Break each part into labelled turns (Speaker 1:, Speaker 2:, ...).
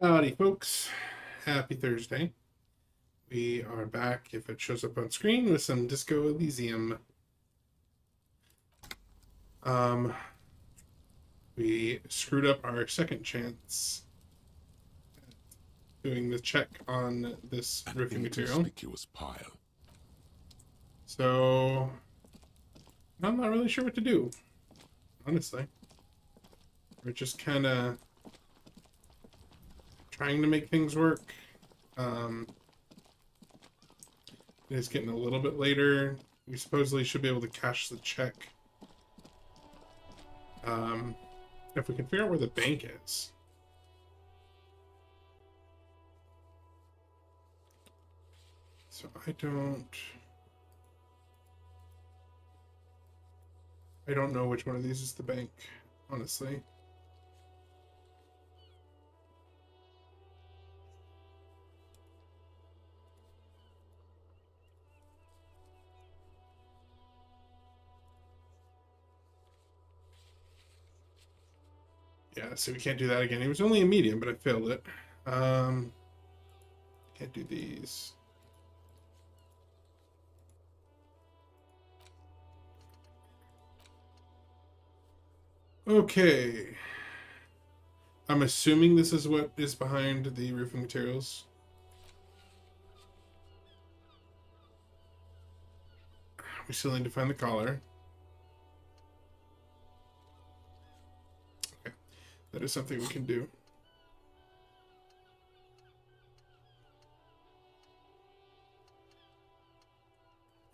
Speaker 1: Howdy, folks. Happy Thursday. We are back, if it shows up on screen, with some Disco Elysium. Um, we screwed up our second chance doing the check on this
Speaker 2: An
Speaker 1: roofing material.
Speaker 2: inconspicuous pile.
Speaker 1: So, I'm not really sure what to do, honestly. We're just kind of trying to make things work. It is getting a little bit later. We supposedly should be able to cash the check. If we can figure out where the bank is. So I don't know which one of these is the bank, honestly. Yeah, so we can't do that again. It was only a medium, but I failed it. Can't do these. Okay. I'm assuming this is what is behind the roofing materials. We still need to find the collar. Okay. That is something we can do.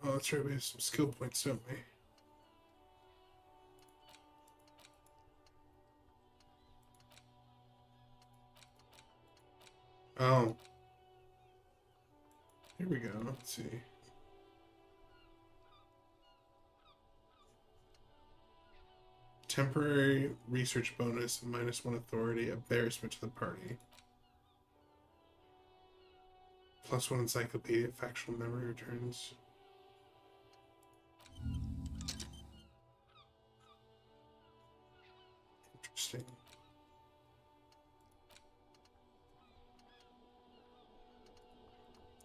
Speaker 1: Oh, that's right. We have some skill points, don't we? Oh. Here we go. Let's see. Temporary research bonus and -1 authority, embarrassment to the party. +1 encyclopedia, factual memory returns. Interesting.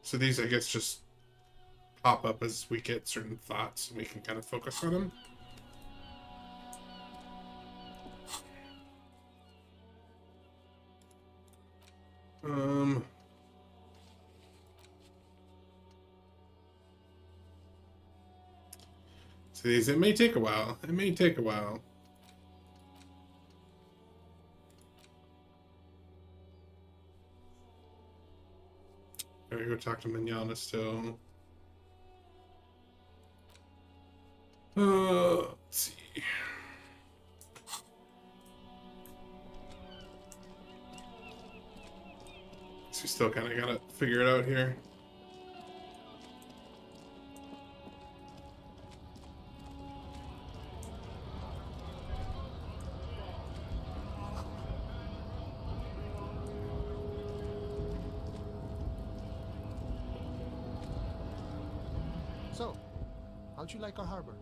Speaker 1: So these, I guess, just pop up as we get certain thoughts and we can kind of focus on them. So these, it may take a while. It may take a while. Gotta go talk to Manana still. Let's see. So we still kind of gotta figure it out here.
Speaker 3: So, how'd you like our harbor?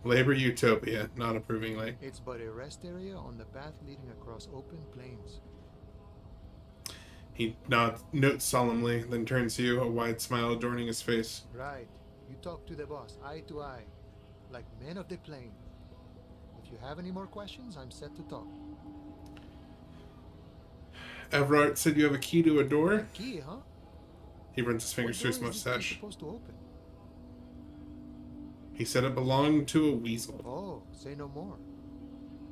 Speaker 1: Labor utopia, not approvingly.
Speaker 3: It's but a rest area on the path leading across open plains.
Speaker 1: He notes solemnly, then turns to you, a wide smile adorning his face.
Speaker 3: Right. You talk to the boss, eye to eye, like men of the plain. If you have any more questions, I'm set to talk.
Speaker 1: Everard said you have a key to a door?
Speaker 3: Key, huh?
Speaker 1: He runs his fingers through his
Speaker 3: What door is this key
Speaker 1: mustache.
Speaker 3: supposed to open?
Speaker 1: He said it belonged to a weasel.
Speaker 3: Oh, say no more.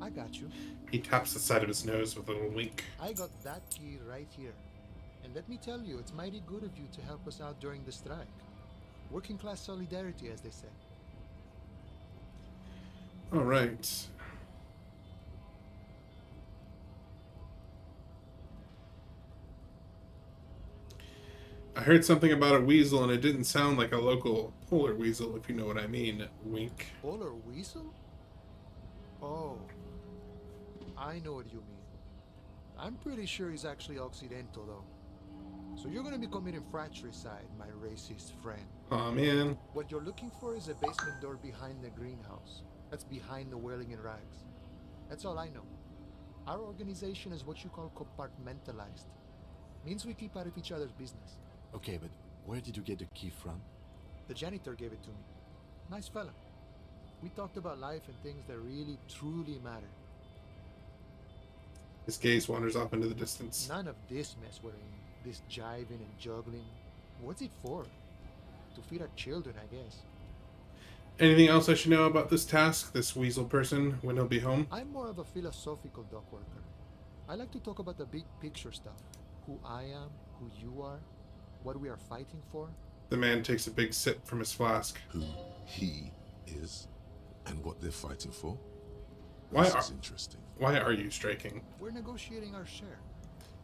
Speaker 3: I got you.
Speaker 1: He taps the side of his nose with a little wink.
Speaker 3: I got that key right here. And let me tell you, it's mighty good of you to help us out during the strike. Working class solidarity, as they say.
Speaker 1: All right. I heard something about a weasel, and it didn't sound like a local polar weasel, if you know what I mean. Wink.
Speaker 3: Polar weasel? Oh, I know what you mean. I'm pretty sure he's actually Occidental, though. So you're gonna be committing fratricide, my racist friend.
Speaker 1: Aw, man.
Speaker 3: What you're looking for is a basement door behind the greenhouse. That's behind the whirling in rags. That's all I know. Our organization is what you call compartmentalized. Means we keep out of each other's business.
Speaker 2: Okay, but where did you get the key from?
Speaker 3: The janitor gave it to me. Nice fella. We talked about life and things that really, truly matter.
Speaker 1: His gaze wanders off into the distance.
Speaker 3: None of this mess we're in. This jiving and juggling. What's it for? To feed our children, I guess.
Speaker 1: Anything else I should know about this task, this weasel person, when he'll be home?
Speaker 3: I'm more of a philosophical dock worker. I like to talk about the big picture stuff. Who I am, who you are, what we are fighting for.
Speaker 1: The man takes a big sip from his flask.
Speaker 4: Who he is and what they're fighting for.
Speaker 1: Why
Speaker 4: This is interesting.
Speaker 1: Why are you striking?
Speaker 3: We're negotiating our share.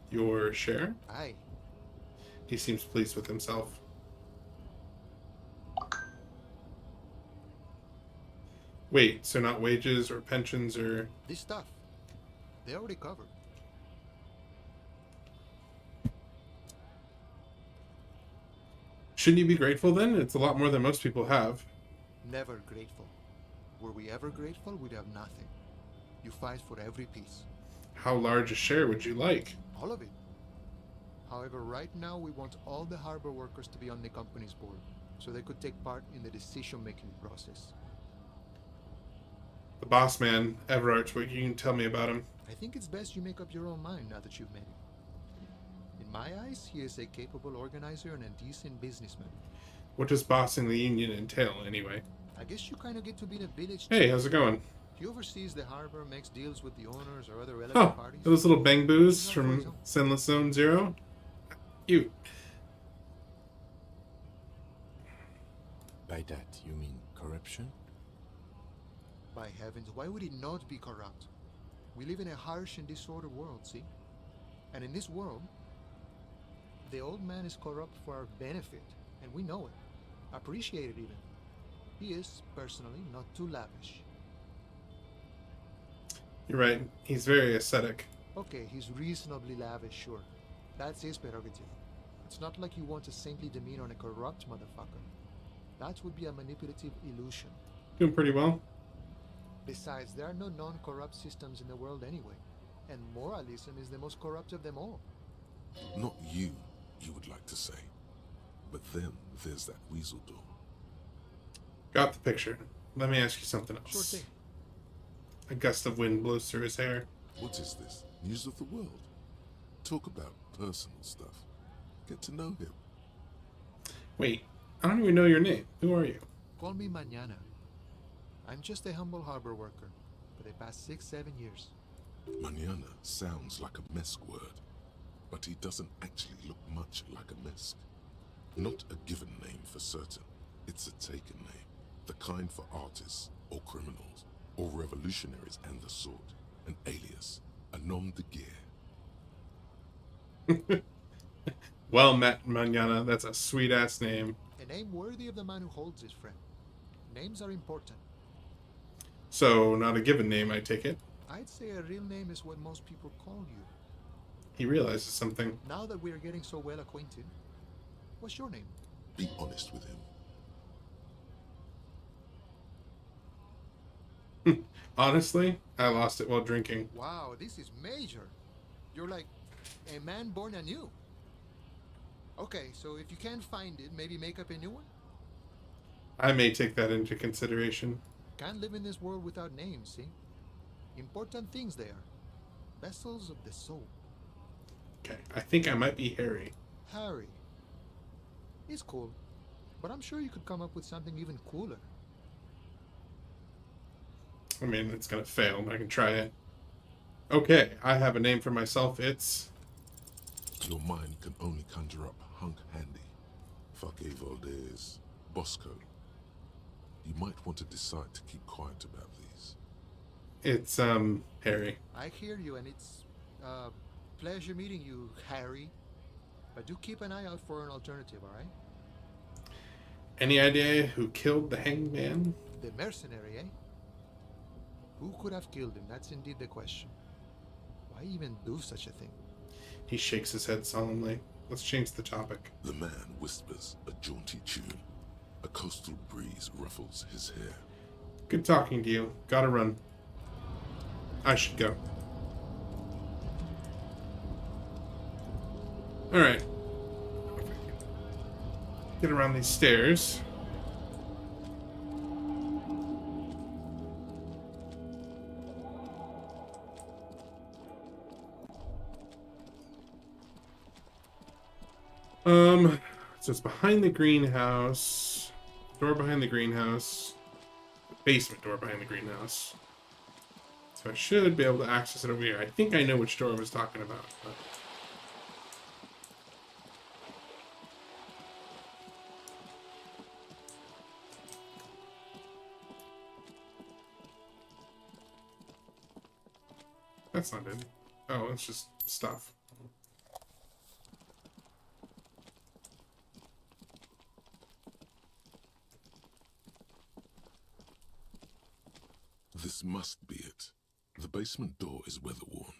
Speaker 1: Your share?
Speaker 3: Aye.
Speaker 1: He seems pleased with himself. Wait, so not wages or pensions or...
Speaker 3: This stuff, they already covered.
Speaker 1: Shouldn't you be grateful then? It's a lot more than most people have.
Speaker 3: Never grateful. Were we ever grateful, we'd have nothing. You fight for every piece.
Speaker 1: How large a share would you like?
Speaker 3: All of it. However, right now we want all the harbor workers to be on the company's board, so they could take part in the decision-making process.
Speaker 1: The boss man, Everart, what you can tell me about him?
Speaker 3: I think it's best you make up your own mind now that you've met him. In my eyes, he is a capable organizer and a decent businessman.
Speaker 1: What does bossing the union entail, anyway?
Speaker 3: I guess you kind of get to be the village
Speaker 1: Hey,
Speaker 3: chief.
Speaker 1: how's it going?
Speaker 3: He oversees the harbor, makes deals with the owners or other relevant
Speaker 1: Oh,
Speaker 3: parties.
Speaker 1: those little bang boos
Speaker 3: Yeah,
Speaker 1: from
Speaker 3: for
Speaker 1: Sinless Zone Zero? Cute.
Speaker 2: By that, you mean corruption?
Speaker 3: By heavens, why would it not be corrupt? We live in a harsh and disordered world, see? And in this world, the old man is corrupt for our benefit, and we know it. Appreciate it even. He is, personally, not too lavish.
Speaker 1: You're right. He's very ascetic.
Speaker 3: Okay, he's reasonably lavish, sure. That's his prerogative. It's not like you want a saintly demeanor on a corrupt motherfucker. That would be a manipulative illusion.
Speaker 1: Doing pretty well.
Speaker 3: Besides, there are no non-corrupt systems in the world anyway. And moralism is the most corrupt of them all.
Speaker 4: Not you, you would like to say. But then there's that weasel door.
Speaker 1: Got the picture. Let me ask you something
Speaker 3: Sure
Speaker 1: else.
Speaker 3: thing.
Speaker 1: A gust of wind blows through his hair.
Speaker 4: What is this? News of the world? Talk about personal stuff. Get to know him.
Speaker 1: Wait, I don't even know your name. Who are you?
Speaker 3: Call me Mañana. I'm just a humble harbor worker for the past 6-7 years.
Speaker 4: Mañana sounds like a Mesk word, but he doesn't actually look much like a Mesk. Not a given name for certain. It's a taken name. The kind for artists, or criminals, or revolutionaries and the sort. An alias. A nom de guerre.
Speaker 1: Well met, Manana. That's a sweet-ass name.
Speaker 3: A name worthy of the man who holds his friend. Names are important.
Speaker 1: So, not a given name, I take it.
Speaker 3: I'd say a real name is what most people call you.
Speaker 1: He realizes something.
Speaker 3: Now that we're getting so well acquainted, what's your name?
Speaker 4: Be honest with him.
Speaker 1: Honestly, I lost it while drinking.
Speaker 3: Wow, this is major. You're like a man born anew. Okay, so if you can't find it, maybe make up a new one?
Speaker 1: I may take that into consideration.
Speaker 3: Can't live in this world without names, see? Important things they are. Vessels of the soul.
Speaker 1: Okay, I think I might be Harry.
Speaker 3: Harry. He's cool. But I'm sure you could come up with something even cooler.
Speaker 1: I mean, it's gonna fail, but I can try it. Okay, I have a name for myself. It's...
Speaker 4: Your mind can only conjure up Hunk Handy, Fake Valdez, Bosco. You might want to decide to keep quiet about these.
Speaker 1: It's, Harry.
Speaker 3: I hear you, and it's pleasure meeting you, Harry. But do keep an eye out for an alternative, alright?
Speaker 1: Any idea who killed the hanged man?
Speaker 3: The mercenary, eh? Who could have killed him? That's indeed the question. Why even do such a thing?
Speaker 1: He shakes his head solemnly. Let's change the topic.
Speaker 4: The man whispers a jaunty tune. A coastal breeze ruffles his hair.
Speaker 1: Good talking to you. Gotta run. I should go. Alright. Get around these stairs. So it's behind the greenhouse. Door behind the greenhouse. Basement door behind the greenhouse. So I should be able to access it over here. I think I know which door I was talking about. But... That's not it. Oh, it's just stuff.
Speaker 4: This must be it. The basement door is weather-worn.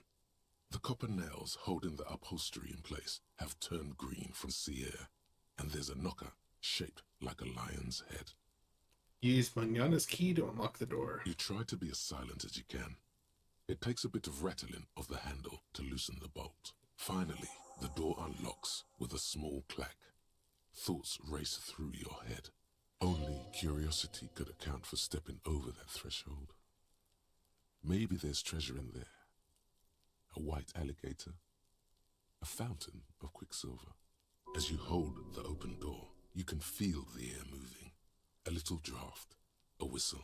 Speaker 4: The copper nails holding the upholstery in place have turned green from sea air, and there's a knocker shaped like a lion's head.
Speaker 1: Use Manana's key to unlock the door.
Speaker 4: You try to be as silent as you can. It takes a bit of rattling of the handle to loosen the bolt. Finally, the door unlocks with a small clack. Thoughts race through your head. Only curiosity could account for stepping over that threshold. Maybe there's treasure in there. A white alligator. A fountain of quicksilver. As you hold the open door, you can feel the air moving. A little draft. A whistle.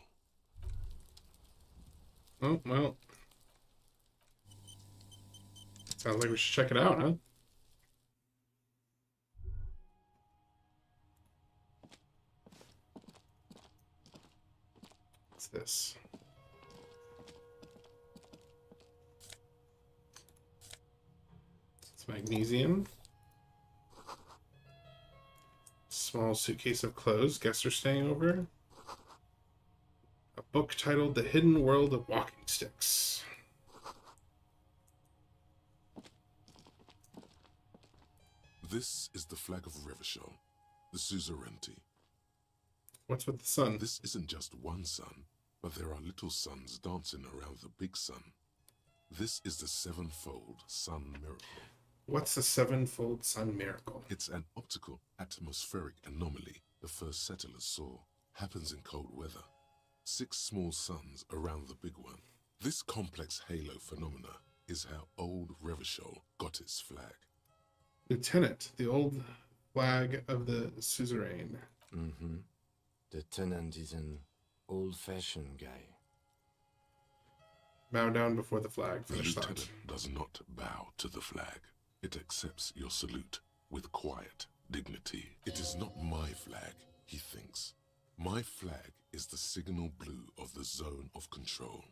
Speaker 1: Oh, well. Sounds like we should check it out, huh? What's this? It's magnesium. Small suitcase of clothes. Guests are staying over. A book titled The Hidden World of Walking Sticks.
Speaker 4: This is the flag of Revachol, the suzerainty.
Speaker 1: What's with the sun?
Speaker 4: This isn't just one sun, but there are little suns dancing around the big sun. This is the sevenfold sun miracle.
Speaker 1: What's the sevenfold sun miracle?
Speaker 4: It's an optical atmospheric anomaly the first settlers saw. Happens in cold weather. 6 small suns around the big one. This complex halo phenomena is how old Revachol got its flag.
Speaker 1: Lieutenant, the old flag of the suzerain.
Speaker 2: Mm-hmm. The tenant is an old-fashioned guy.
Speaker 1: Bow down before the flag.
Speaker 4: The
Speaker 1: Finish
Speaker 4: lieutenant
Speaker 1: thought.
Speaker 4: does not bow to the flag. It accepts your salute with quiet dignity. It is not my flag, he thinks. My flag is the signal blue of the zone of control.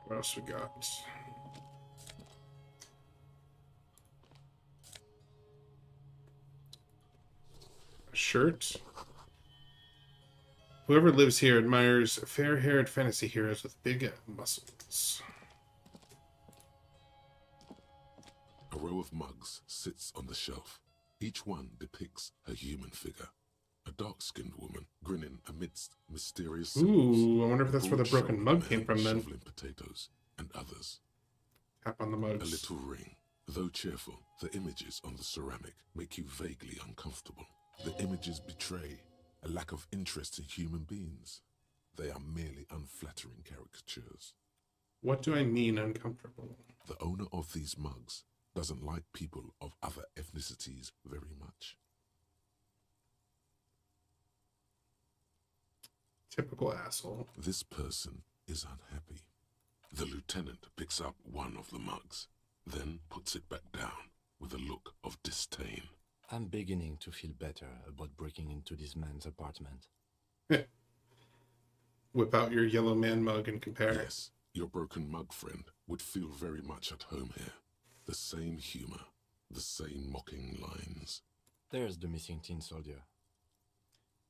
Speaker 1: What else we got? A shirt. Whoever lives here admires fair-haired fantasy heroes with big muscles.
Speaker 4: A row of mugs sits on the shelf. Each one depicts a human figure. A dark-skinned woman grinning amidst mysterious symbols.
Speaker 1: Ooh, I wonder if that's where the broken
Speaker 4: Broad-shouldered
Speaker 1: mug
Speaker 4: man
Speaker 1: came from then.
Speaker 4: shoveling potatoes, and others.
Speaker 1: Tap on the
Speaker 4: A
Speaker 1: mugs.
Speaker 4: little ring. Though cheerful, the images on the ceramic make you vaguely uncomfortable. The images betray a lack of interest in human beings. They are merely unflattering caricatures.
Speaker 1: What do I mean uncomfortable?
Speaker 4: The owner of these mugs doesn't like people of other ethnicities very much.
Speaker 1: Typical asshole.
Speaker 4: This person is unhappy. The lieutenant picks up one of the mugs, then puts it back down with a look of disdain.
Speaker 2: I'm beginning to feel better about breaking into this man's apartment.
Speaker 1: Whip out your yellow man mug and compare.
Speaker 4: Yes, your broken mug friend would feel very much at home here. The same humor, the same mocking lines.
Speaker 2: There's the missing tin soldier.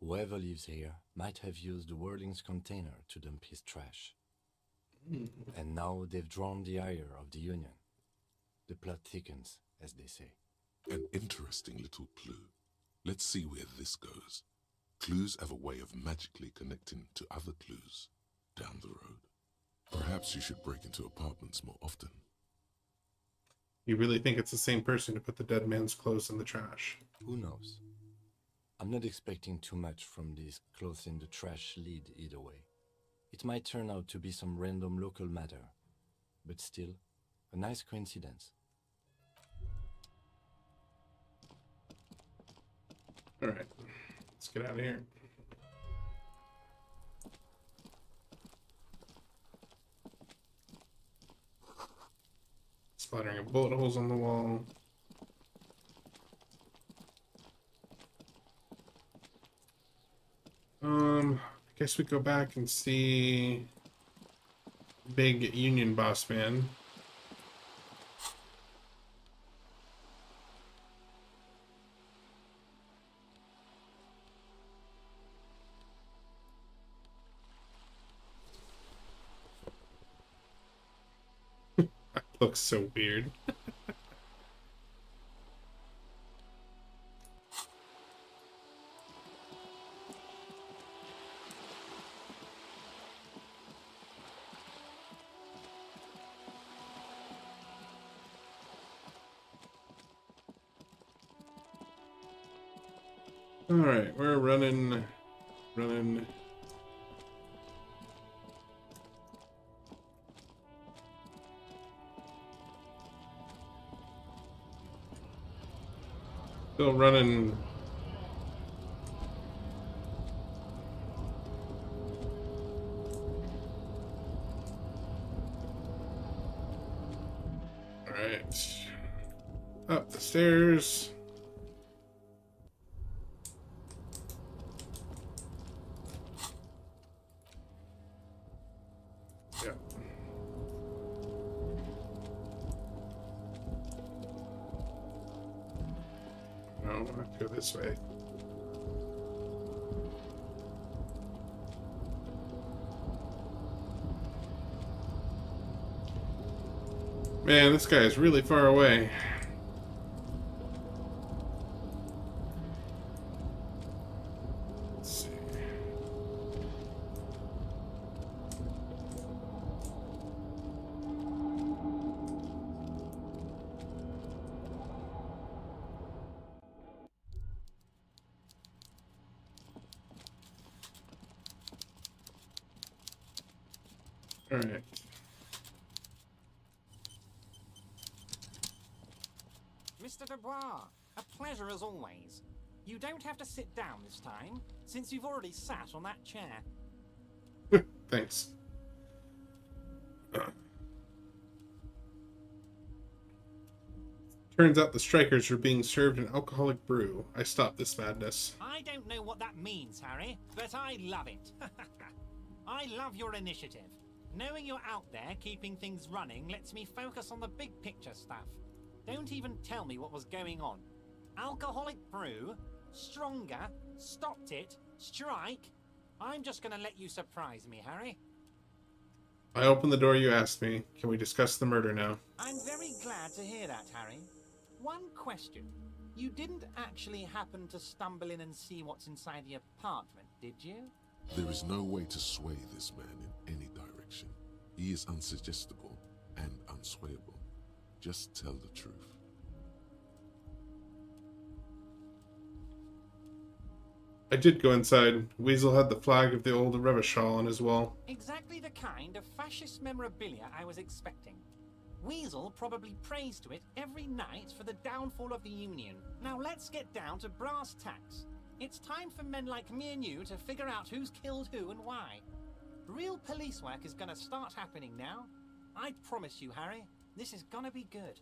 Speaker 2: Whoever lives here might have used the Whirling's container to dump his trash. And now they've drawn the ire of the Union. The plot thickens, as they say.
Speaker 4: An interesting little clue. Let's see where this goes. Clues have a way of magically connecting to other clues down the road. Perhaps you should break into apartments more often.
Speaker 1: You really think it's the same person who put the dead man's clothes in the trash?
Speaker 2: Who knows? I'm not expecting too much from this clothes in the trash lead either way. It might turn out to be some random local matter, but still, a nice coincidence.
Speaker 1: Alright, let's get out of here. Splattering of bullet holes on the wall. I guess we go back and see big union boss man. That looks so weird. All right, we're running. Still running. All right, up the stairs. Yeah. No, I have to go this way. Man, this guy is really far away. Let's see. All right.
Speaker 5: Mr. Dubois, a pleasure as always. You don't have to sit down this time, since you've already sat on that chair.
Speaker 1: Thanks. Turns out the strikers are being served an alcoholic brew. I stopped this madness.
Speaker 5: I don't know what that means, Harry, but I love it. I love your initiative. Knowing you're out there keeping things running lets me focus on the big picture stuff. Don't even tell me what was going on. Alcoholic brew? Stronger? Stopped it? Strike? I'm just gonna let you surprise me, Harry.
Speaker 1: I opened the door you asked me. Can we discuss the murder now?
Speaker 5: I'm very glad to hear that, Harry. One question. You didn't actually happen to stumble in and see what's inside the apartment, did you?
Speaker 4: There is no way to sway this man in any direction. He is unsuggestible and unswayable. Just tell the truth.
Speaker 1: I did go inside. Weasel had the flag of the old Revachol on his wall.
Speaker 5: Exactly the kind of fascist memorabilia I was expecting. Weasel probably prays to it every night for the downfall of the Union. Now let's get down to brass tacks. It's time for men like me and you to figure out who's killed who and why. Real police work is gonna start happening now. I promise you, Harry, this is gonna be good.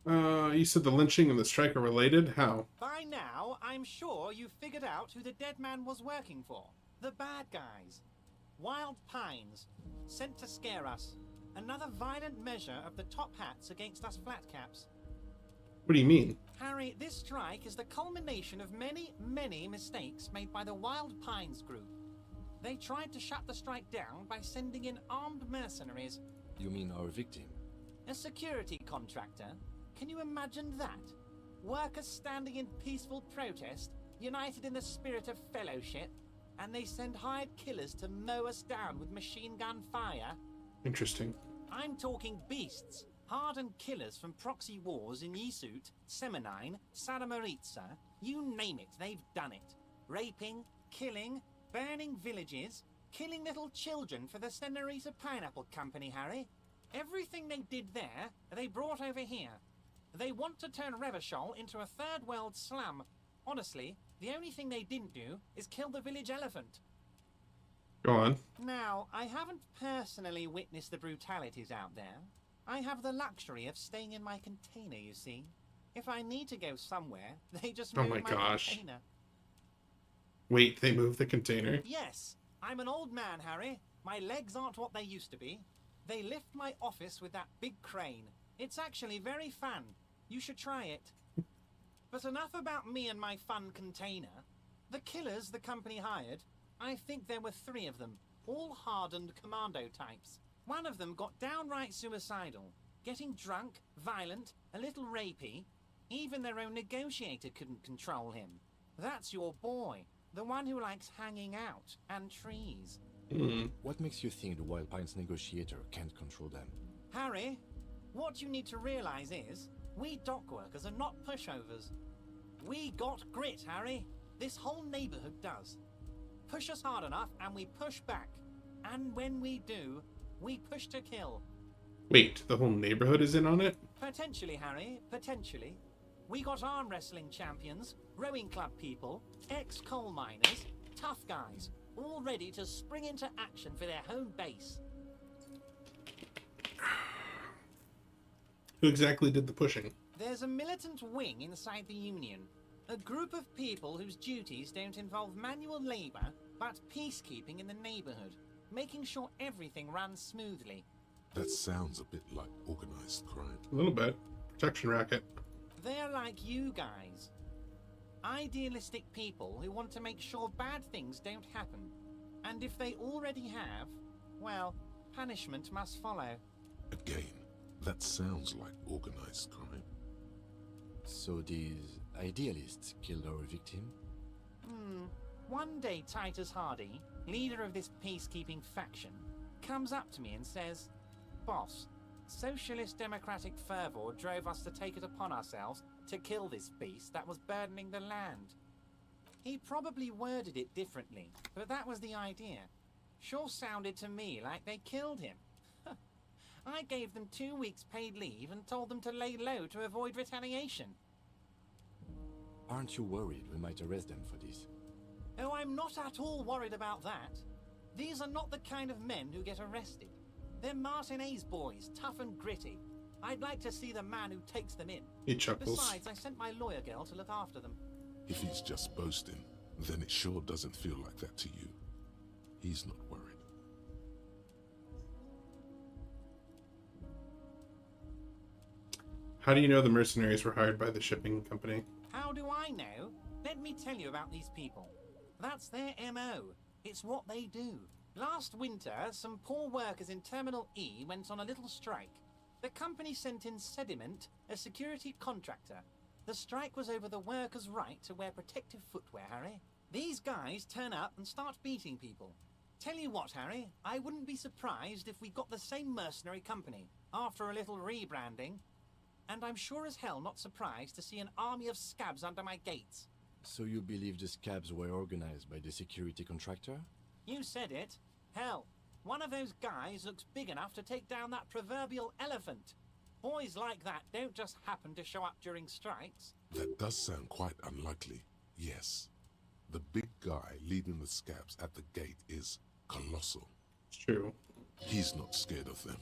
Speaker 1: You said the lynching and the strike are related? How?
Speaker 5: By now, I'm sure you've figured out who the dead man was working for. The bad guys. Wild Pines. Sent to scare us. Another violent measure of the top hats against us flatcaps.
Speaker 1: What do you mean?
Speaker 5: Harry, this strike is the culmination of many, many mistakes made by the Wild Pines group. They tried to shut the strike down by sending in armed mercenaries.
Speaker 2: You mean our victim?
Speaker 5: A security contractor. Can you imagine that? Workers standing in peaceful protest, united in the spirit of fellowship. and they send hired killers to mow us down with machine gun fire.
Speaker 1: Interesting.
Speaker 5: I'm talking beasts, hardened killers from proxy wars in Yisut, Semenine, Sadamaritsa, you name it, they've done it. Raping, killing, burning villages, killing little children for the Senorita Pineapple Company, Harry. Everything they did there, they brought over here. They want to turn Revachol into a third world slum. Honestly, the only thing they didn't do is kill the village elephant.
Speaker 1: Go on.
Speaker 5: Now, I haven't personally witnessed the brutalities out there. I have the luxury of staying in my container, you see. If I need to go somewhere, they just move
Speaker 1: Oh my gosh.
Speaker 5: container.
Speaker 1: Wait, they moved the container?
Speaker 5: Yes, I'm an old man, Harry. My legs aren't what they used to be. They lift my office with that big crane. It's actually very fun. You should try it. But enough about me and my fun container. The killers the company hired, I think there were 3 of them, all hardened commando types. One of them got downright suicidal, getting drunk, violent, a little rapey. Even their own negotiator couldn't control him. That's your boy, the one who likes hanging out and trees.
Speaker 2: What makes you think the Wild Pines negotiator can't control them?
Speaker 5: Harry, what you need to realize is, we dock workers are not pushovers. We got grit, Harry. This whole neighborhood does. Push us hard enough and we push back. And when we do, we push to kill.
Speaker 1: Wait, the whole neighborhood is in on it?
Speaker 5: Potentially, Harry, potentially. We got arm wrestling champions, rowing club people, ex-coal miners, tough guys, all ready to spring into action for their home base.
Speaker 1: Who exactly did the pushing?
Speaker 5: There's a militant wing inside the Union. A group of people whose duties don't involve manual labor, but peacekeeping in the neighborhood, making sure everything runs smoothly.
Speaker 4: That sounds a bit like organized crime.
Speaker 1: A little bit. Protection racket.
Speaker 5: They're like you guys. Idealistic people who want to make sure bad things don't happen. And if they already have, well, punishment must follow.
Speaker 4: Again, that sounds like organized crime.
Speaker 2: So these idealists killed our victim?
Speaker 5: One day Titus Hardy, leader of this peacekeeping faction, comes up to me and says, "Boss, socialist democratic fervor drove us to take it upon ourselves to kill this beast that was burdening the land." He probably worded it differently, but that was the idea. Sure sounded to me like they killed him. I gave them 2 weeks paid leave and told them to lay low to avoid retaliation.
Speaker 2: Aren't you worried we might arrest them for this?
Speaker 5: Oh, I'm not at all worried about that. These are not the kind of men who get arrested. They're Martinez boys, tough and gritty. I'd like to see the man who takes them in.
Speaker 1: He chuckles.
Speaker 5: Besides, I sent my lawyer girl to look after them.
Speaker 4: If he's just boasting, then it sure doesn't feel like that to you. He's not worried.
Speaker 1: How do you know the mercenaries were hired by the shipping company?
Speaker 5: How do I know? Let me tell you about these people. That's their MO. It's what they do. Last winter, some poor workers in Terminal E went on a little strike. The company sent in Sediment, a security contractor. The strike was over the workers' right to wear protective footwear, Harry. These guys turn up and start beating people. Tell you what, Harry, I wouldn't be surprised if we got the same mercenary company after a little rebranding. And I'm sure as hell not surprised to see an army of scabs under my gates.
Speaker 2: So you believe the scabs were organized by the security contractor?
Speaker 5: You said it. Hell, one of those guys looks big enough to take down that proverbial elephant. Boys like that don't just happen to show up during strikes.
Speaker 4: That does sound quite unlikely, yes. The big guy leading the scabs at the gate is colossal.
Speaker 1: It's true.
Speaker 4: He's not scared of them.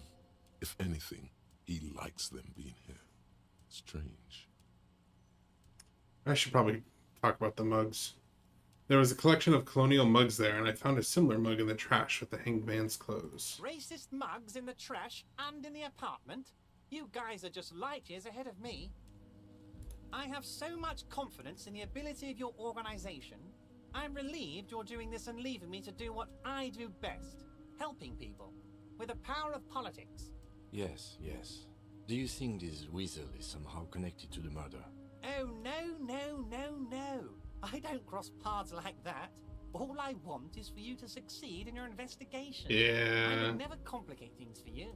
Speaker 4: If anything, he likes them being here. Strange.
Speaker 1: I should probably talk about the mugs. There was a collection of colonial mugs there, and I found a similar mug in the trash with the hanged man's clothes.
Speaker 5: Racist mugs in the trash and in the apartment? You guys are just light years ahead of me. I have so much confidence in the ability of your organization. I'm relieved you're doing this and leaving me to do what I do best. Helping people. With the power of politics.
Speaker 2: Yes, yes. Do you think this weasel is somehow connected to the murder?
Speaker 5: Oh, no, no, no, no. I don't cross paths like that. All I want is for you to succeed in your investigation. I
Speaker 1: Yeah.
Speaker 5: would never complicate things for you.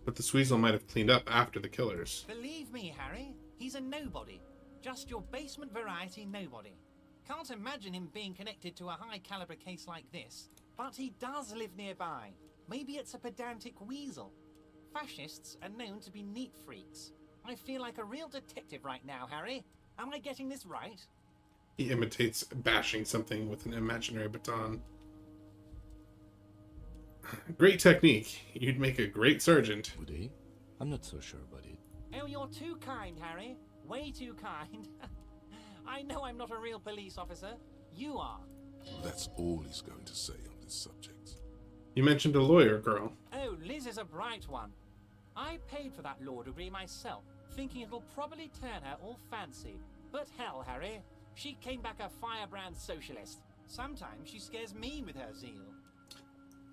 Speaker 1: But the Sweezel might have cleaned up after the killers.
Speaker 5: Believe me, Harry, he's a nobody. Just your basement variety nobody. Can't imagine him being connected to a high-caliber case like this. But he does live nearby. Maybe it's a pedantic weasel. Fascists are known to be neat freaks. I feel like a real detective right now, Harry. Am I getting this right?
Speaker 1: He imitates bashing something with an imaginary baton. Great technique. You'd make a great sergeant.
Speaker 2: Would he? I'm not so sure about it.
Speaker 5: Oh, you're too kind, Harry. Way too kind. I know I'm not a real police officer. You are.
Speaker 4: That's all he's going to say on this subject.
Speaker 1: You mentioned a lawyer girl.
Speaker 5: Oh, Liz is a bright one. I paid for that law degree myself, thinking it'll probably turn her all fancy. But hell, Harry, she came back a firebrand socialist. Sometimes she scares me with her zeal.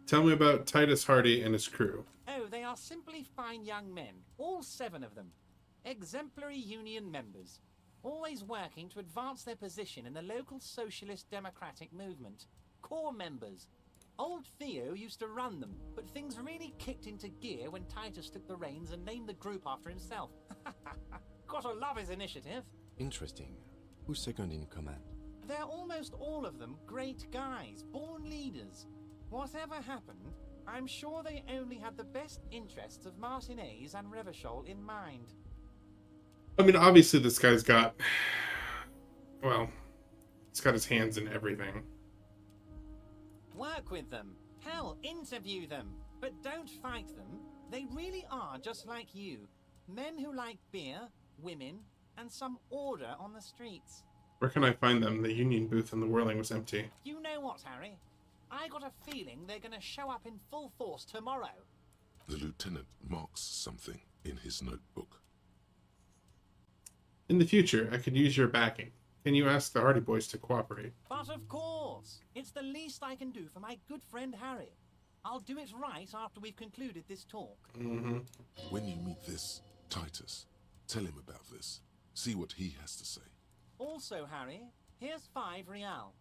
Speaker 1: Tell me about Titus Hardy and his crew.
Speaker 5: Oh, they are simply fine young men, all 7 of them. Exemplary union members, always working to advance their position in the local socialist democratic movement. Core members. Old Theo used to run them, but things really kicked into gear when Titus took the reins and named the group after himself. Gotta love his initiative.
Speaker 2: Interesting. Who's second in command?
Speaker 5: They're almost all of them great guys, born leaders. Whatever happened, I'm sure they only had the best interests of Martinez and Revachol in mind.
Speaker 1: I mean, obviously this guy's got... Well, he's got his hands in everything.
Speaker 5: Work with them. Hell, interview them. But don't fight them. They really are just like you. Men who like beer, women, and some order on the streets.
Speaker 1: Where can I find them? The Union booth in the Whirling was empty.
Speaker 5: You know what, Harry? I got a feeling they're gonna show up in full force tomorrow.
Speaker 4: The lieutenant marks something in his notebook.
Speaker 1: In the future, I could use your backing. Can you ask the Hardy Boys to cooperate?
Speaker 5: But of course, it's the least I can do for my good friend Harry. I'll do it right after we've concluded this talk.
Speaker 1: Mm-hmm.
Speaker 4: When you meet this Titus, tell him about this. See what he has to say.
Speaker 5: Also, Harry, here's 5 real.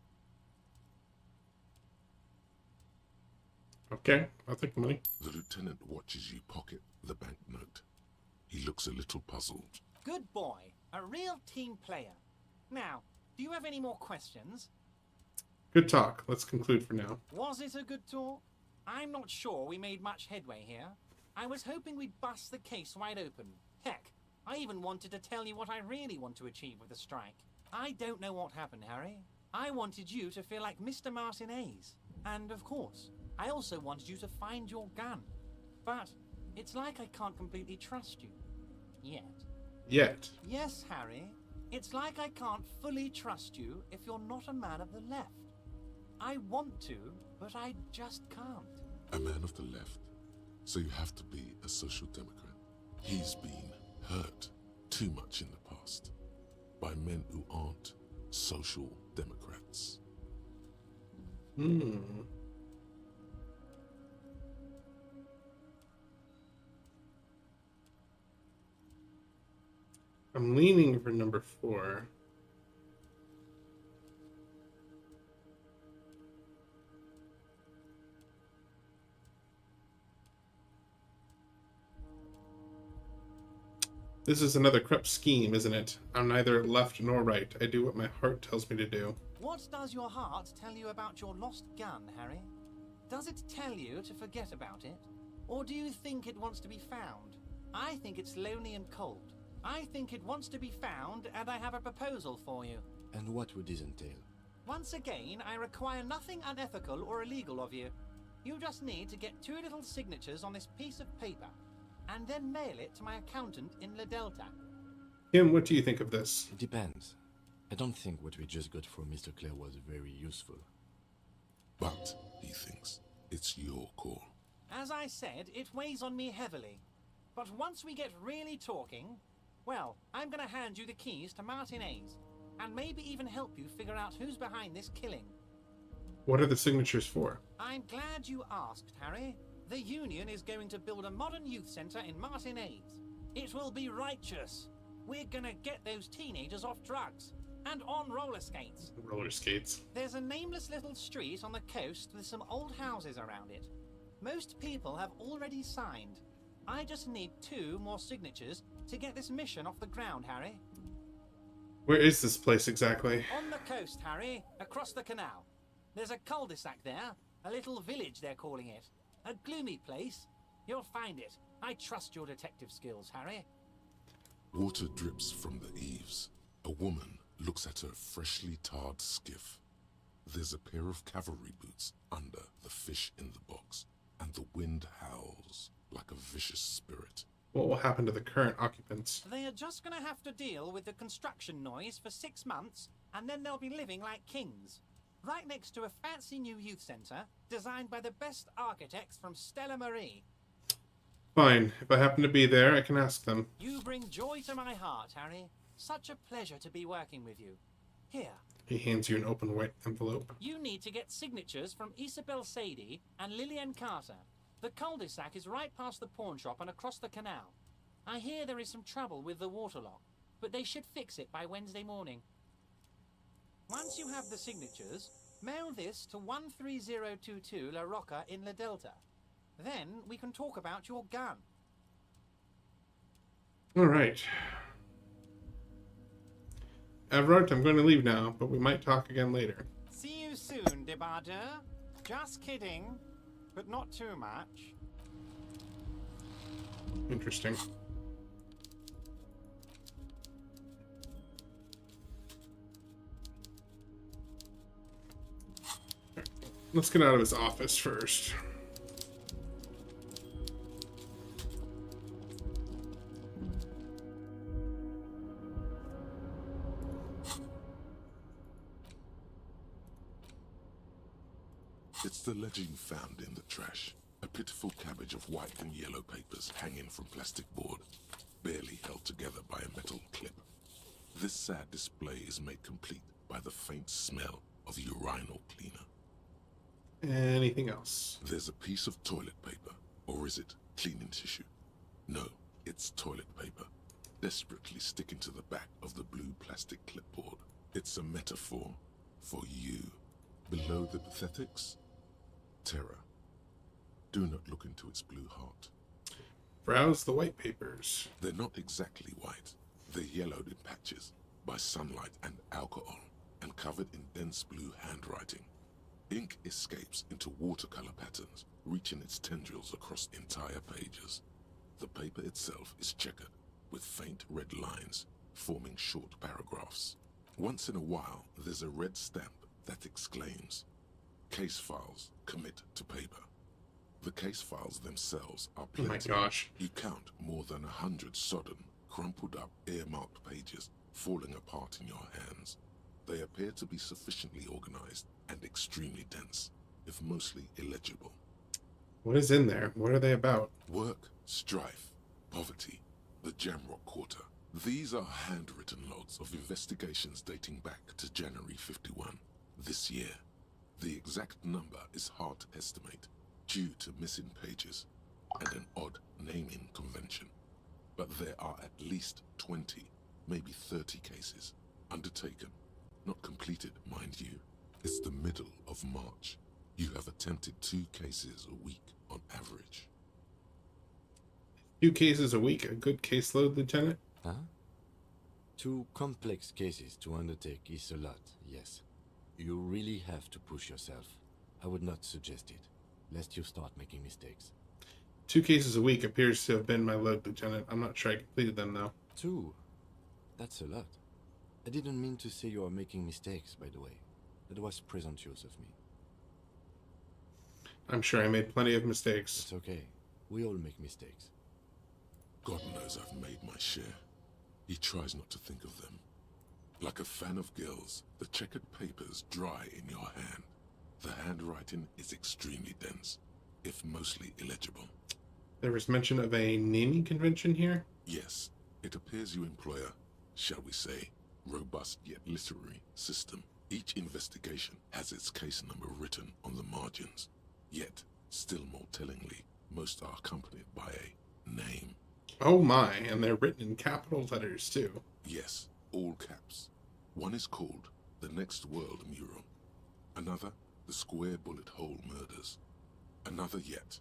Speaker 1: Okay, I'll take the money.
Speaker 4: The lieutenant watches you pocket the banknote. He looks a little puzzled.
Speaker 5: Good boy, a real team player. Now, do you have any more questions?
Speaker 1: Good talk. Let's conclude for now.
Speaker 5: Was it a good talk? I'm not sure we made much headway here. I was hoping we'd bust the case wide open. Heck, I even wanted to tell you what I really want to achieve with the strike. I don't know what happened, Harry. I wanted you to feel like Mr. Martinez. And of course, I also wanted you to find your gun. But it's like I can't completely trust you. Yet. Yes, Harry. It's like I can't fully trust you if you're not a man of the left. I want to, but I just can't.
Speaker 4: A man of the left, so you have to be a social democrat. He's been hurt too much in the past by men who aren't social democrats.
Speaker 1: Hmm. I'm leaning for number 4. This is another corrupt scheme, isn't it? I'm neither left nor right. I do what my heart tells me to do.
Speaker 5: What does your heart tell you about your lost gun, Harry? Does it tell you to forget about it? Or do you think it wants to be found? I think it's lonely and cold. I think it wants to be found, and I have a proposal for you.
Speaker 2: And what would this entail?
Speaker 5: Once again, I require nothing unethical or illegal of you. You just need to get 2 little signatures on this piece of paper, and then mail it to my accountant in La Delta.
Speaker 1: Kim, what do you think of this?
Speaker 2: It depends. I don't think what we just got from Mr. Clare was very useful.
Speaker 4: But, he thinks, it's your call.
Speaker 5: As I said, it weighs on me heavily. But once we get really talking, well, I'm gonna hand you the keys to Martinez, and maybe even help you figure out who's behind this killing.
Speaker 1: What are the signatures for?
Speaker 5: I'm glad you asked, Harry. The Union is going to build a modern youth center in Martinez. It will be righteous. We're gonna get those teenagers off drugs. And on roller skates.
Speaker 1: Roller skates.
Speaker 5: There's a nameless little street on the coast with some old houses around it. Most people have already signed. I just need 2 more signatures to get this mission off the ground, Harry.
Speaker 1: Where is this place exactly?
Speaker 5: On the coast, Harry, across the canal. There's a cul-de-sac there, a little village they're calling it. A gloomy place. You'll find it. I trust your detective skills, Harry.
Speaker 4: Water drips from the eaves. A woman looks at her freshly tarred skiff. There's a pair of cavalry boots under the fish in the box, and the wind howls like a vicious spirit.
Speaker 1: What will happen to the current occupants?
Speaker 5: They are just going to have to deal with the construction noise for 6 months, and then they'll be living like kings. Right next to a fancy new youth centre, designed by the best architects from Stella Marie.
Speaker 1: Fine. If I happen to be there, I can ask them.
Speaker 5: You bring joy to my heart, Harry. Such a pleasure to be working with you. Here.
Speaker 1: He hands you an open white envelope.
Speaker 5: You need to get signatures from Isabel Sadie and Lillian Carter. The cul-de-sac is right past the pawn shop and across the canal. I hear there is some trouble with the waterlock, but they should fix it by Wednesday morning. Once you have the signatures, mail this to 13022 La Rocca in La Delta. Then we can talk about your gun.
Speaker 1: All right. Everett, I'm going to leave now, but we might talk again later.
Speaker 5: See you soon, Debardeur. Just kidding, but not too much.
Speaker 1: Interesting. Let's get out of his office first.
Speaker 4: It's the legend found in the trash. A pitiful cabbage of white and yellow papers hanging from plastic board, barely held together by a metal clip. This sad display is made complete by the faint smell of urinal cleaner.
Speaker 1: Anything else?
Speaker 4: There's a piece of toilet paper, or is it cleaning tissue? No, it's toilet paper, desperately sticking to the back of the blue plastic clipboard. It's a metaphor for you. Below the pathetics, terror. Do not look into its blue heart.
Speaker 1: Browse the white papers.
Speaker 4: They're not exactly white. They're yellowed in patches by sunlight and alcohol, and covered in dense blue handwriting. Ink escapes into watercolor patterns, reaching its tendrils across entire pages. The paper itself is checkered, with faint red lines, forming short paragraphs. Once in a while, there's a red stamp that exclaims, "Case files commit to paper." The case files themselves are
Speaker 1: Oh my
Speaker 4: plenty.
Speaker 1: gosh.
Speaker 4: You count more than 100 sodden, crumpled up, earmarked pages falling apart in your hands. They appear to be sufficiently organized and extremely dense, if mostly illegible.
Speaker 1: What is in there? What are they about?
Speaker 4: Work, strife, poverty, the Jamrock Quarter. These are handwritten logs of investigations dating back to January 51, this year. The exact number is hard to estimate, due to missing pages and an odd naming convention. But there are at least 20, maybe 30 cases undertaken, not completed, mind you. It's the middle of March. You have attempted 2 cases a week on average.
Speaker 1: 2 cases a week, a good caseload, Lieutenant?
Speaker 2: Huh? 2 complex cases to undertake is a lot, yes. You really have to push yourself. I would not suggest it, lest you start making mistakes.
Speaker 1: 2 cases a week appears to have been my load, Lieutenant. I'm not sure I completed them, though.
Speaker 2: 2? That's a lot. I didn't mean to say you are making mistakes, by the way. That was presumptuous of me.
Speaker 1: I'm sure I made plenty of mistakes.
Speaker 2: It's okay. We all make mistakes.
Speaker 4: God knows I've made my share. He tries not to think of them. Like a fan of gills, the checkered papers dry in your hand. The handwriting is extremely dense, if mostly illegible.
Speaker 1: There was mention of a naming convention here?
Speaker 4: Yes, it appears you employ a, shall we say, robust yet literary system. Each investigation has its case number written on the margins. Yet, still more tellingly, most are accompanied by a name.
Speaker 1: Oh my, and they're written in capital letters, too.
Speaker 4: Yes, all caps. One is called The Next World Mural. Another, The Square Bullet Hole Murders. Another yet,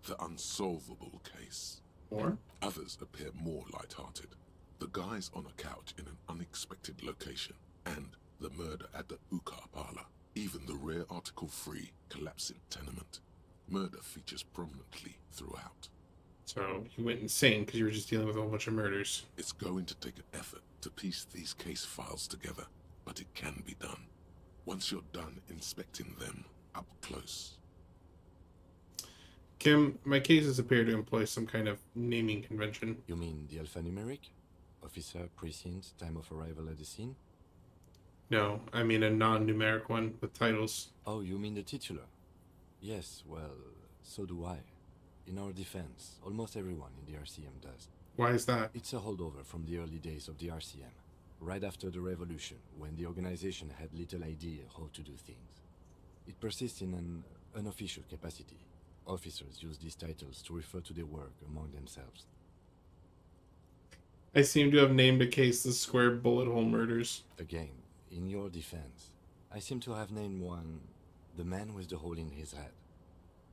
Speaker 4: The Unsolvable Case.
Speaker 1: Or?
Speaker 4: Others appear more light-hearted. The guys on a couch in an unexpected location, and the murder at the Ukar Parlor. Even the rare article-free collapsing tenement. Murder features prominently throughout.
Speaker 1: So you went insane because you were just dealing with a whole bunch of murders.
Speaker 4: It's going to take an effort to piece these case files together, but it can be done. Once you're done inspecting them up close.
Speaker 1: Kim, my cases appear to employ some kind of naming convention.
Speaker 2: You mean the alphanumeric? Officer, precinct, time of arrival at the scene?
Speaker 1: No, I mean a non-numeric one with titles.
Speaker 2: Oh, you mean the titular? Yes, well, so do I. In our defense, almost everyone in the RCM does.
Speaker 1: Why is that?
Speaker 2: It's a holdover from the early days of the RCM, right after the revolution, when the organization had little idea how to do things. It persists in an unofficial capacity. Officers use these titles to refer to their work among themselves.
Speaker 1: I seem to have named a case the Square Bullet Hole Murders.
Speaker 2: Again, in your defense, I seem to have named one the man with the hole in his head.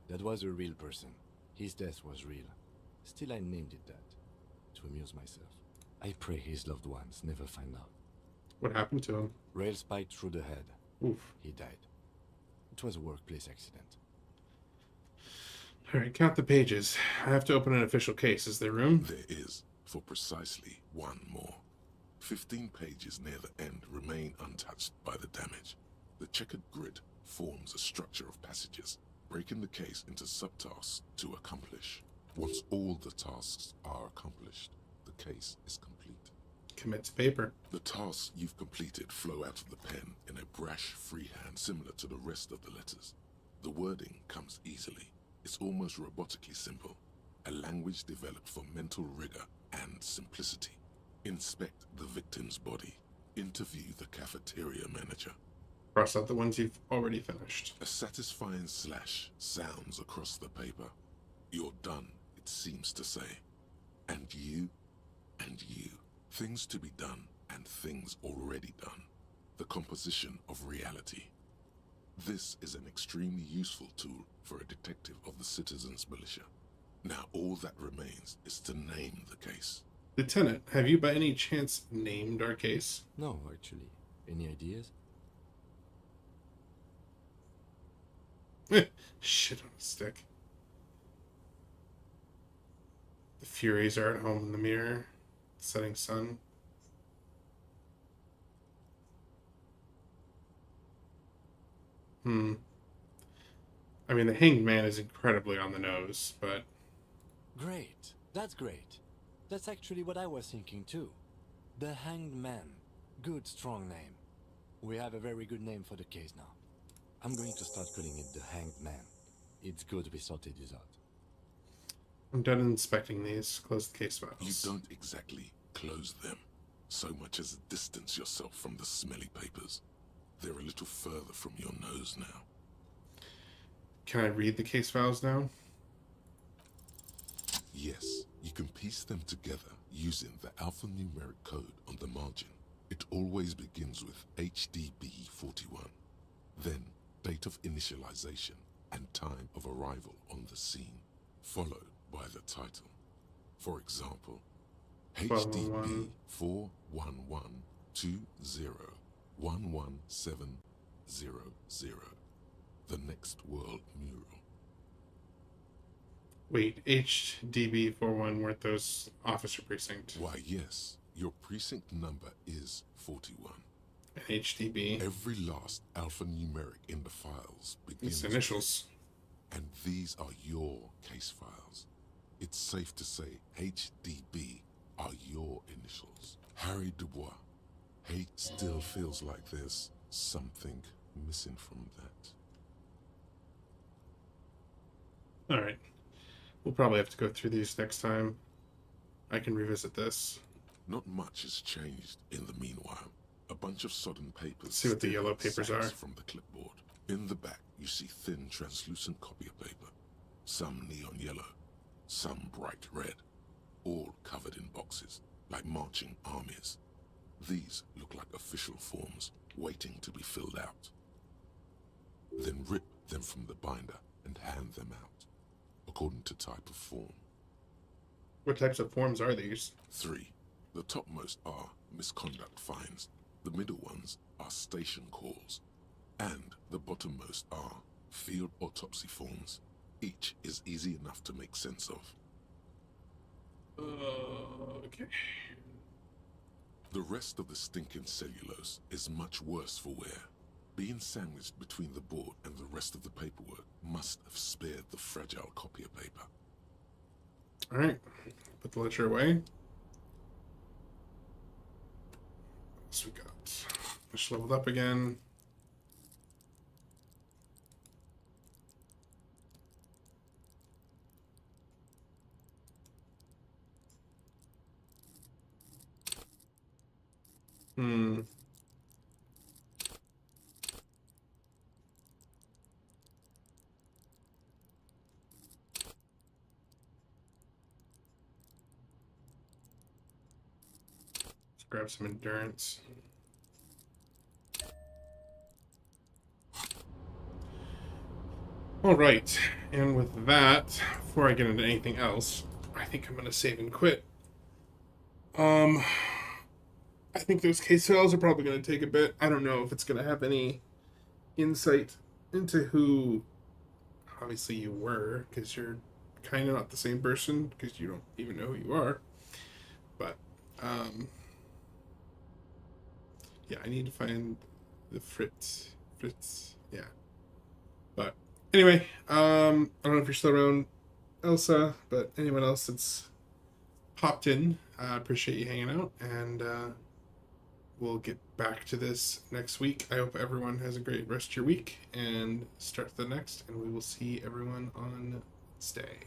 Speaker 2: That was a real person. His death was real. Still, I named it that, to amuse myself. I pray his loved ones never find out.
Speaker 1: What happened to him?
Speaker 2: Rail spiked through the head.
Speaker 1: Oof.
Speaker 2: He died. It was a workplace accident.
Speaker 1: Alright, count the pages. I have to open an official case. Is there room?
Speaker 4: There is, for precisely one more. 15 pages near the end remain untouched by the damage. The checkered grid forms a structure of passages, breaking the case into subtasks to accomplish. Once all the tasks are accomplished, the case is complete.
Speaker 1: Commit to paper.
Speaker 4: The tasks you've completed flow out of the pen in a brash freehand similar to the rest of the letters. The wording comes easily. It's almost robotically simple. A language developed for mental rigor and simplicity. Inspect the victim's body. Interview the cafeteria manager.
Speaker 1: Cross out the ones you've already finished.
Speaker 4: A satisfying slash sounds across the paper. You're done, it seems to say. And you, and you. Things to be done, and things already done. The composition of reality. This is an extremely useful tool for a detective of the Citizens Militia. Now all that remains is to name the case.
Speaker 1: Lieutenant, have you by any chance named our case?
Speaker 2: No, actually. Any ideas?
Speaker 1: Shit on a stick. The Furies are at home in the mirror. Setting sun. I mean, the Hanged Man is incredibly on the nose, but...
Speaker 2: Great. That's great. That's actually what I was thinking too. The Hanged Man. Good, strong name. We have a very good name for the case now. I'm going to start calling it the Hanged Man. It's good we sorted this out.
Speaker 1: I'm done inspecting these. Close the case files.
Speaker 4: You don't exactly close them, so much as distance yourself from the smelly papers. They're a little further from your nose now.
Speaker 1: Can I read the case files now?
Speaker 4: Yes, you can piece them together using the alphanumeric code on the margin. It always begins with HDB 41, then date of initialization and time of arrival on the scene, followed by the title. For example, HDB 41120111700, the Next World Mural.
Speaker 1: Wait, HDB 41 weren't those officer precinct?
Speaker 4: Why, yes, your precinct number is 41.
Speaker 1: And HDB?
Speaker 4: Every last alphanumeric in the files begins
Speaker 1: It's initials.
Speaker 4: with, and these are your case files. It's safe to say HDB are your initials. Harry Dubois. Hate still feels like there's something missing from that.
Speaker 1: Alright. We'll probably have to go through these next time. I can revisit this.
Speaker 4: Not much has changed in the meanwhile. A bunch of sodden papers.
Speaker 1: See what the
Speaker 4: still
Speaker 1: yellow
Speaker 4: in
Speaker 1: papers
Speaker 4: sacks
Speaker 1: are.
Speaker 4: From the clipboard. In the back, you see thin, translucent copier paper. Some neon yellow, some bright red, all covered in boxes, like marching armies. These look like official forms waiting to be filled out. Then rip them from the binder and hand them out, according to type of form.
Speaker 1: What types of forms are these?
Speaker 4: 3. The topmost are misconduct fines, the middle ones are station calls, and the bottommost are field autopsy forms. Each is easy enough to make sense of.
Speaker 1: Okay.
Speaker 4: The rest of the stinking cellulose is much worse for wear. Being sandwiched between the board and the rest of the paperwork must have spared the fragile copier paper.
Speaker 1: Alright. Put the ledger away. What else we got? Just leveled up again. Let's grab some endurance. All right, and with that, before I get into anything else, I think I'm gonna save and quit. I think those case files are probably gonna take a bit. I don't know if it's gonna have any insight into who, obviously, you were, because you're kind of not the same person, because you don't even know who you are. But yeah, I need to find the Fritz, yeah. But anyway, I don't know if you're still around, Elsa, but anyone else that's popped in, I appreciate you hanging out, and we'll get back to this next week. I hope everyone has a great rest of your week and start the next, and we will see everyone on Wednesday.